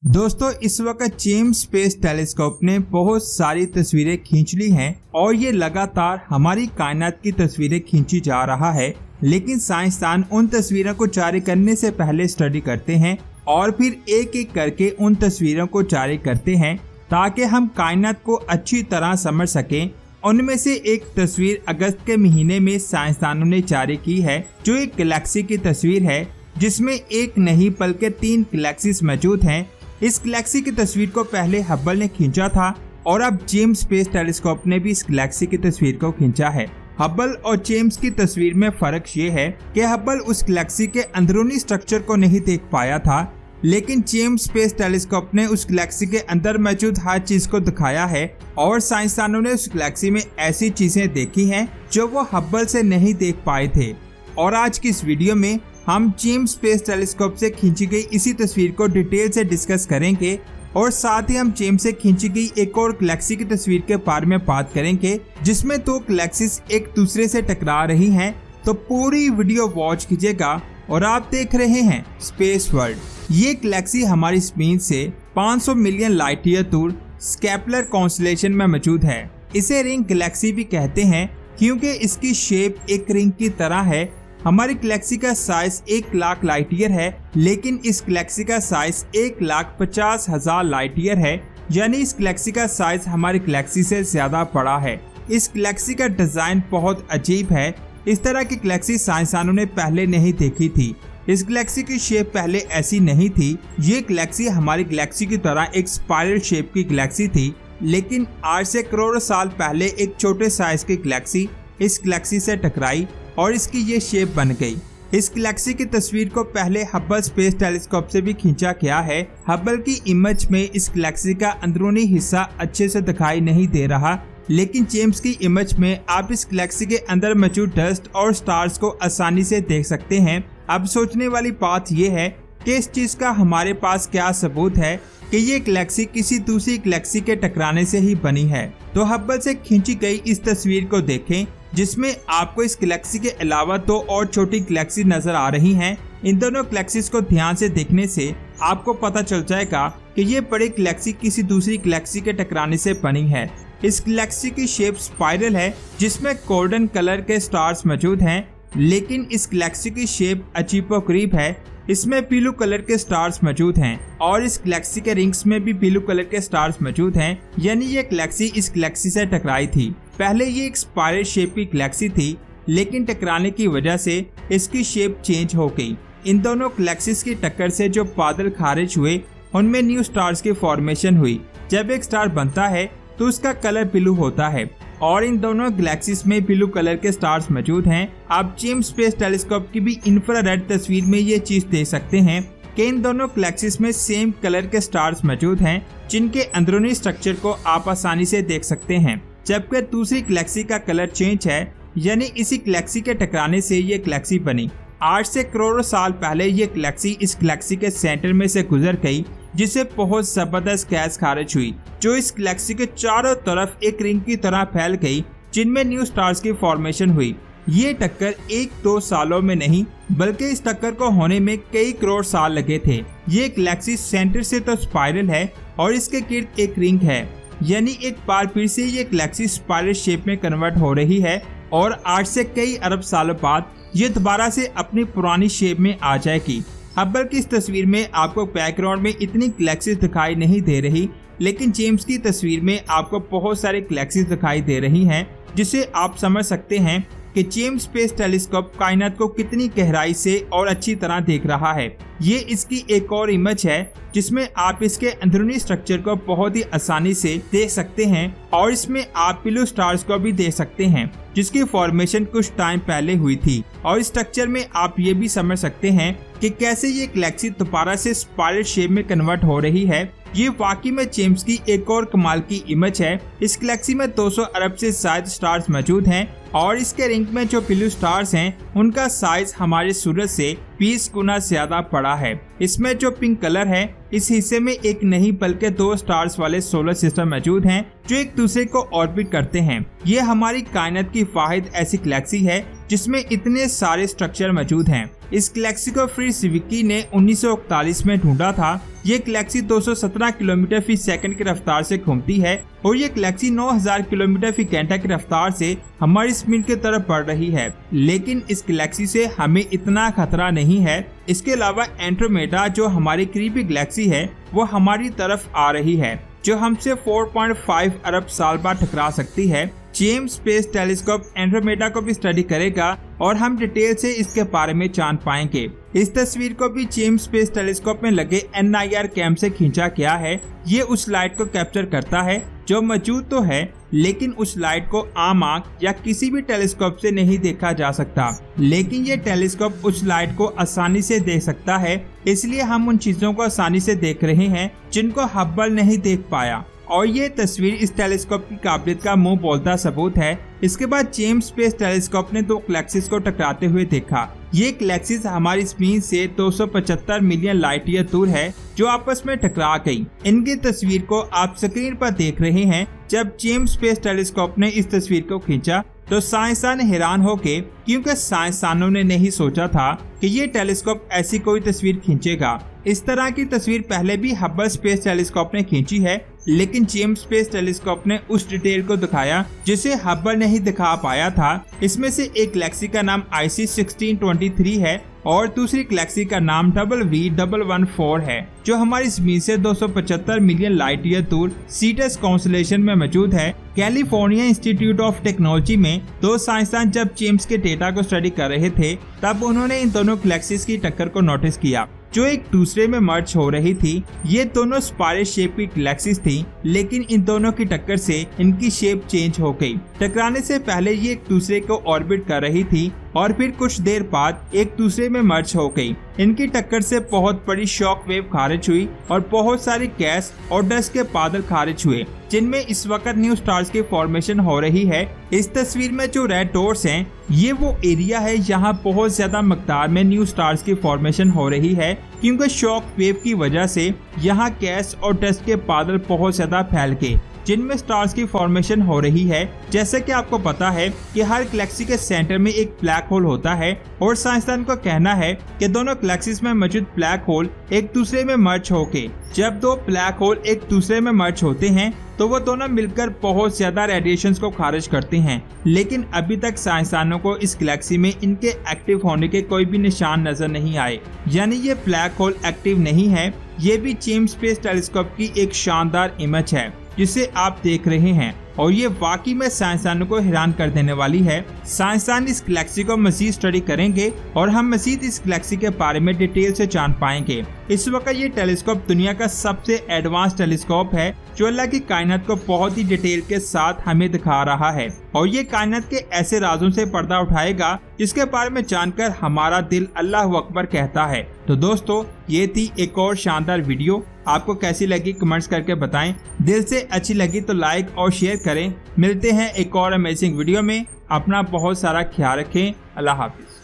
दोस्तों इस वक्त जेम्स स्पेस टेलीस्कोप ने बहुत सारी तस्वीरें खींच ली हैं और ये लगातार हमारी कायनात की तस्वीरें खींची जा रहा है। लेकिन साइंसदान उन तस्वीरों को जारी करने से पहले स्टडी करते हैं और फिर एक एक करके उन तस्वीरों को जारी करते हैं ताकि हम कायनात को अच्छी तरह समझ सकें। उनमें से एक तस्वीर अगस्त के महीने में साइंसदानों ने जारी की है, जो एक गैलेक्सी की तस्वीर है जिसमें एक नहीं बल्कि 3 गैलेक्सीज मौजूद हैं। इस गैलेक्सी की तस्वीर को पहले हब्बल ने खींचा था और अब जेम्स स्पेस टेलीस्कोप ने भी इस गैलेक्सी की तस्वीर को खींचा है। हब्बल और जेम्स की तस्वीर में फर्क ये है कि हब्बल उस गैलेक्सी के अंदरूनी स्ट्रक्चर को नहीं देख पाया था, लेकिन जेम्स स्पेस टेलीस्कोप ने उस गैलेक्सी के अंदर मौजूद हर चीज को दिखाया है और साइंसदानों ने उस गैलेक्सी में ऐसी चीजें देखी हैं जो वो हब्बल से नहीं देख पाए थे। और आज की इस वीडियो में हम जेम्स स्पेस टेलीस्कोप से खींची गई इसी तस्वीर को डिटेल से डिस्कस करेंगे और साथ ही हम जेम्स से खींची गई एक और गैलेक्सी की तस्वीर के बारे में बात करेंगे जिसमें 2 गैलेक्सीज एक दूसरे से टकरा रही हैं। तो पूरी वीडियो वॉच कीजिएगा और आप देख रहे हैं स्पेस वर्ल्ड। ये गैलेक्सी हमारी जमीन से 500 मिलियन लाइट ईयर दूर स्केपलर कॉन्स्टेलेशन में मौजूद है। इसे रिंग गैलेक्सी भी कहते हैं क्योंकि इसकी शेप एक रिंग की तरह है। हमारी गैलेक्सी का साइज 1 लाख लाइट ईयर है, लेकिन इस गैलेक्सी का साइज 1,50,000 लाइट ईयर है, यानी इस गैलेक्सी का साइज हमारी गैलेक्सी से ज्यादा बड़ा है। इस गैलेक्सी का डिजाइन बहुत अजीब है। इस तरह की गैलेक्सी साइंसदानों ने पहले नहीं देखी थी। इस गैलेक्सी की शेप पहले ऐसी नहीं थी। ये गैलेक्सी हमारी गैलेक्सी की तरह एक स्पाइरल शेप की गैलेक्सी थी, लेकिन आज से करोड़ों साल पहले एक छोटे साइज की गैलेक्सी इस गैलेक्सी से टकराई और इसकी ये शेप बन गई। इस गैलेक्सी की तस्वीर को पहले हब्बल स्पेस टेलीस्कोप से भी खींचा गया है। हब्बल की इमेज में इस गैलेक्सी का अंदरूनी हिस्सा अच्छे से दिखाई नहीं दे रहा, लेकिन जेम्स की इमेज में आप इस गैलेक्सी के अंदर मौजूद डस्ट और स्टार्स को आसानी से देख सकते हैं। अब सोचने वाली बात यह है कि इस चीज का हमारे पास क्या सबूत है कि ये गैलेक्सी किसी दूसरी गैलेक्सी के टकराने से ही बनी है। तो हब्बल से खींची गई इस तस्वीर को देखें जिसमें आपको इस गैलेक्सी के अलावा 2 और छोटी गैलेक्सी नजर आ रही हैं। इन दोनों गैलेक्सीज को ध्यान से देखने से आपको पता चल जाएगा कि ये बड़ी गैलेक्सी किसी दूसरी गैलेक्सी के टकराने से बनी है। इस गैलेक्सी की शेप स्पाइरल है जिसमें गोल्डन कलर के स्टार्स मौजूद हैं, लेकिन इस गैलेक्सी की शेप अजीबोगरीब है। इसमें ब्लू कलर के स्टार्स मौजूद हैं और इस गैलेक्सी के रिंग्स में भी ब्लू कलर के स्टार्स मौजूद हैं, यानी ये गैलेक्सी इस गैलेक्सी से टकराई थी। पहले ये एक स्पाइरल शेप की गैलेक्सी थी, लेकिन टकराने की वजह से इसकी शेप चेंज हो गई। इन दोनों गैलेक्सीज की टक्कर से जो बादल खारिज हुए उनमें न्यू स्टार्स की फॉर्मेशन हुई। जब एक स्टार बनता है तो उसका कलर ब्लू होता है और इन दोनों गैलेक्सीज में ब्लू कलर के स्टार्स मौजूद हैं। आप जेम्स स्पेस टेलीस्कोप की भी इंफ्रारेड तस्वीर में ये चीज देख सकते हैं कि इन दोनों गैलेक्सीज में सेम कलर के स्टार्स मौजूद हैं, जिनके अंदरूनी स्ट्रक्चर को आप आसानी से देख सकते हैं। जबकि दूसरी गैलेक्सी का कलर चेंज है, यानी इसी गैलेक्सी के टकराने से ये गैलेक्सी बनी। 8 से करोड़ों साल पहले ये गैलेक्सी इस गैलेक्सी के सेंटर में से गुजर गई, जिससे बहुत जबरदस्त गैस खारिज हुई जो इस गैलेक्सी के चारों तरफ एक रिंग की तरह फैल गई, जिनमें न्यू स्टार्स की फॉर्मेशन हुई। ये टक्कर 1-2 सालों में नहीं, बल्कि इस टक्कर को होने में कई करोड़ साल लगे थे। ये गैलेक्सी सेंटर से तो स्पाइरल है और इसके गिर्द एक रिंग है, यानी एक बार फिर से ये गैलेक्सी स्पाइरल शेप में कन्वर्ट हो रही है और आज से कई अरब सालों बाद ये दोबारा से अपनी पुरानी शेप में आ जाएगी। हब्बल की इस तस्वीर में आपको बैकग्राउंड में इतनी गैलेक्सीज दिखाई नहीं दे रही, लेकिन जेम्स की तस्वीर में आपको बहुत सारी गैलेक्सीज दिखाई दे रही हैं, जिसे आप समझ सकते हैं कि जेम्स स्पेस टेलीस्कोप कायनात को कितनी गहराई से और अच्छी तरह देख रहा है। ये इसकी एक और इमेज है जिसमें आप इसके अंदरूनी स्ट्रक्चर को बहुत ही आसानी से देख सकते हैं और इसमें आप ब्लू स्टार्स को भी देख सकते हैं, जिसकी फॉर्मेशन कुछ टाइम पहले हुई थी। और इस स्ट्रक्चर में आप ये भी समझ सकते हैं कि कैसे ये गैलेक्सी दोबारा से स्पाइरल शेप में कन्वर्ट हो रही है। ये वाकई में जेम्स की एक और कमाल की इमेज है। इस गैलेक्सी में 200 अरब से ज्यादा स्टार्स मौजूद हैं और इसके रिंग में जो ब्लू स्टार्स हैं उनका साइज हमारे सूरज से 20 गुना ज्यादा बड़ा है। इसमें जो पिंक कलर है, इस हिस्से में एक नहीं बल्कि 2 स्टार्स वाले सोलर सिस्टम मौजूद हैं जो एक दूसरे को ऑर्बिट करते हैं। ये हमारी कायनात की वाहिद ऐसी गैलेक्सी है जिसमें इतने सारे स्ट्रक्चर मौजूद हैं। इस गैलेक्सी को फ्रिट्ज ने 1941 में ढूंढा था। ये गैलेक्सी 217 किलोमीटर फी सेकंड की रफ्तार से घूमती है और ये गैलेक्सी 9000 किलोमीटर फी घंटा की रफ्तार से हमारी स्पीड की तरफ बढ़ रही है। लेकिन इस गैलेक्सी से हमें इतना खतरा नहीं है। इसके अलावा एंड्रोमेडा जो हमारी करीबी गैलेक्सी है वो हमारी तरफ आ रही है, जो हमसे 4.5 अरब साल बाद टकरा सकती है। जेम्स स्पेस टेलीस्कोप एंड्रोमेडा को भी स्टडी करेगा और हम डिटेल से इसके बारे में जान पाएंगे। इस तस्वीर को भी जेम्स स्पेस टेलीस्कोप में लगे NIR कैम से खींचा गया है। ये उस लाइट को कैप्चर करता है जो मौजूद तो है, लेकिन उस लाइट को आम आंख या किसी भी टेलीस्कोप से नहीं देखा जा सकता। लेकिन ये टेलीस्कोप उस लाइट को आसानी से देख सकता है, इसलिए हम उन चीजों को आसानी से देख रहे हैं जिनको हब्बल नहीं देख पाया। और ये तस्वीर इस टेलीस्कोप की काबिलियत का मुंह बोलता सबूत है। इसके बाद जेम्स स्पेस टेलीस्कोप ने 2 गैलेक्सीज को टकराते हुए देखा। ये गैलेक्सीज हमारी स्क्रीन से 275 मिलियन लाइट ईयर दूर है, जो आपस में टकरा गई। इनकी तस्वीर को आप स्क्रीन पर देख रहे हैं। जब जेम्स स्पेस टेलीस्कोप ने इस तस्वीर को खींचा तो साइंसदान हैरान हो गए, क्योंकि साइंसदानों ने नहीं सोचा था कि ये टेलीस्कोप ऐसी कोई तस्वीर खींचेगा। इस तरह की तस्वीर पहले भी हब्बल स्पेस टेलीस्कोप ने खींची है, लेकिन जेम्स स्पेस टेलीस्कोप ने उस डिटेल को दिखाया जिसे हब्बल नहीं दिखा पाया था। इसमें से एक गैलेक्सी का नाम IC 1623 है और दूसरी गैलेक्सी का नाम WV114 है, जो हमारी ज़मीन से 275 मिलियन लाइट ईयर दूर सीटस कॉन्स्टेलेशन में मौजूद है। कैलिफोर्निया इंस्टीट्यूट ऑफ टेक्नोलॉजी में 2 साइंसदान जब जेम्स के डेटा को स्टडी कर रहे थे, तब उन्होंने इन दोनों गैलेक्सीज की टक्कर को नोटिस किया जो एक दूसरे में मर्ज हो रही थी। ये दोनों स्पाइरल शेप की गैलेक्सीज थी, लेकिन इन दोनों की टक्कर से इनकी शेप चेंज हो गई। टकराने से पहले ये एक दूसरे को ऑर्बिट कर रही थी और फिर कुछ देर बाद एक दूसरे में मर्ज हो गई। इनकी टक्कर से बहुत बड़ी शॉक वेव खारिज हुई और बहुत सारी गैस और डस्ट के बादल खारिज हुए, जिनमें इस वक्त न्यू स्टार्स की फॉर्मेशन हो रही है। इस तस्वीर में जो रेड डॉट्स हैं, ये वो एरिया है जहां बहुत ज्यादा मकदार में न्यू स्टार्स की फॉर्मेशन हो रही है, क्योंकि शॉक वेव की वजह से यहाँ गैस और डस्ट के बादल बहुत ज्यादा फैल गए, जिनमें स्टार्स की फॉर्मेशन हो रही है। जैसे कि आपको पता है कि हर गैलेक्सी के सेंटर में एक ब्लैक होल होता है और साइंसदान का कहना है कि दोनों गैलेक्सीज में मौजूद ब्लैक होल एक दूसरे में मर्ज होके, जब 2 ब्लैक होल एक दूसरे में मर्ज होते हैं तो वो दोनों मिलकर बहुत ज्यादा रेडिएशंस को खारिज करते हैं। लेकिन अभी तक साइंसदानों को इस गैलेक्सी में इनके एक्टिव होने के कोई भी निशान नजर नहीं आए, यानी ये ब्लैक होल एक्टिव नहीं है। ये भी जेम्स स्पेस टेलीस्कोप की एक शानदार इमेज है जिसे आप देख रहे हैं, और ये वाकई में साइंसदानों को हैरान कर देने वाली है। साइंसदान इस गैलेक्सी को मजीद स्टडी करेंगे और हम मजीद इस गैलेक्सी के बारे में डिटेल से जान पाएंगे। इस वक्त ये टेलीस्कोप दुनिया का सबसे एडवांस टेलीस्कोप है, जो अल्लाह की कायनात को बहुत ही डिटेल के साथ हमें दिखा रहा है, और ये कायनात के ऐसे राजों से पर्दा उठाएगा जिसके बारे में जानकर हमारा दिल अल्लाह अकबर कहता है। तो दोस्तों, ये थी एक और शानदार वीडियो। आपको कैसी लगी कमेंट्स करके बताएं। दिल से अच्छी लगी तो लाइक और शेयर करें। मिलते हैं एक और अमेजिंग वीडियो में। अपना बहुत सारा ख्याल रखें। अल्लाह हाफिज।